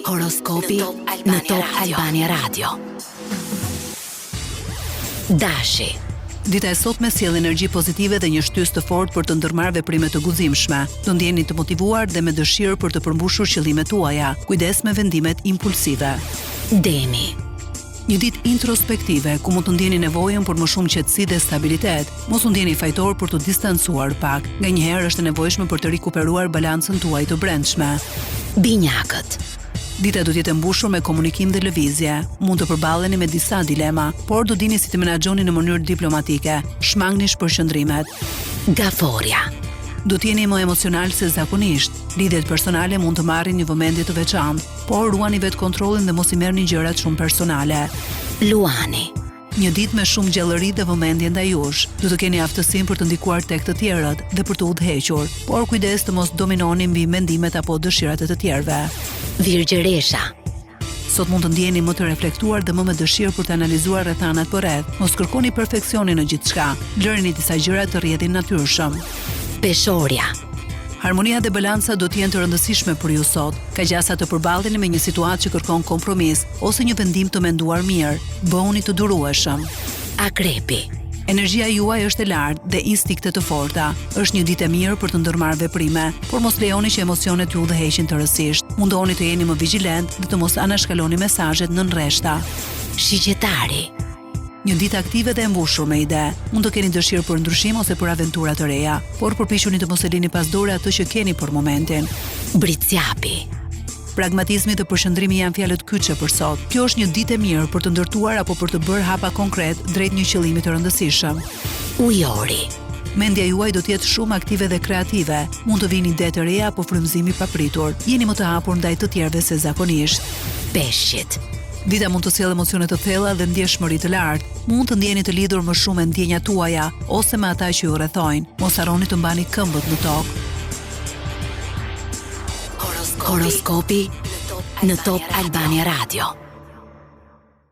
Horoskopi në Top Albania Radio. Dashi. Dita e sotme sjell energji pozitive dhe një shtys të fortë për të ndërmarrë veprime të guximshme. Do ndjeni të motivuar dhe me dëshirë për të përmbushur qëllimet tuaja. Kujdes me vendimet impulsive. Demi. Një ditë introspektive ku mund të ndjeni nevojën për më shumë qetësi dhe stabilitet. Mos u ndjeni fajtor për të distancuar pak. Nganjëherë është e nevojshme për të rikuperuar balancën tuaj të brendshme. Binjakët. Dita do të jetë mbushur me komunikim dhe lëvizje. Mund të përballeni me disa dilema, por do dini si të menaxhoni në mënyrë diplomatike. Shmangni shpërqendrimet. Gaforia. Do të jeni më emocional se zakonisht. Lidhjet personale mund të marrin një vëmendje të veçantë, por ruani vetë kontrollin dhe mos i merrni gjërat shumë personale. Luani. Një ditë me shumë gjallëri dhe vëmendje ndaj jush. Do të keni aftësinë për të ndikuar tek të tjerët dhe për të udhëhequr, por kujdes të mos dominoni mbi mendimet apo dëshirat e të tjerëve. Virgjëresha. Sot mund të ndjeni më të reflektuar dhe më me dëshirë për të analizuar rrethanat përreth. Mos kërkoni perfeksionin në gjithçka. Lëreni disa gjëra të rrjedhin natyrshëm. Peshorja. Harmonia dhe balanca do të jenë të rëndësishme për ju sot. Ka gjasa të përballeni me një situatë që kërkon kompromis ose një vendim të menduar mirë. Bëhuni të durueshëm. Akrepi. Energjia juaj është e lartë dhe instikte të forta. Është një ditë e mirë për të ndërmarrë veprime, por mos lejoni që emocionet ju udhëheqin tërësisht. Mundohuni të jeni më vigjilent dhe të mos anashkaloni mesazhet në rreshta. Shigjetari. Një ditë aktive dhe e mbushur me ide. Mund të keni dëshirë për ndryshim ose për aventura të reja, por përpiquni të mos e lini pas dore atë që keni për momentin. Britsjapi. Pragmatizmi dhe përshëndrimi janë fjalët kyçe për sot. Kjo është një ditë e mirë për të ndërtuar apo për të bërë hapa konkret drejt një qëllimi të rëndësishëm. Ujori. Mendja juaj do të jetë shumë aktive dhe kreative. Mund të vinë ide të reja apo frymëzimi papritur. Jeni më të hapur ndaj të tjerëve se zakonisht. Peshqit. Dita mund të sjellë emocione të thella dhe ndjeshmëri të lartë. Mund të ndjeni të lidhur më shumë me ndjenjat tuaja ose me ata që ju rrethojnë. Mos harroni të mbani këmbët në tokë. Horoskopi në Top Albania Radio.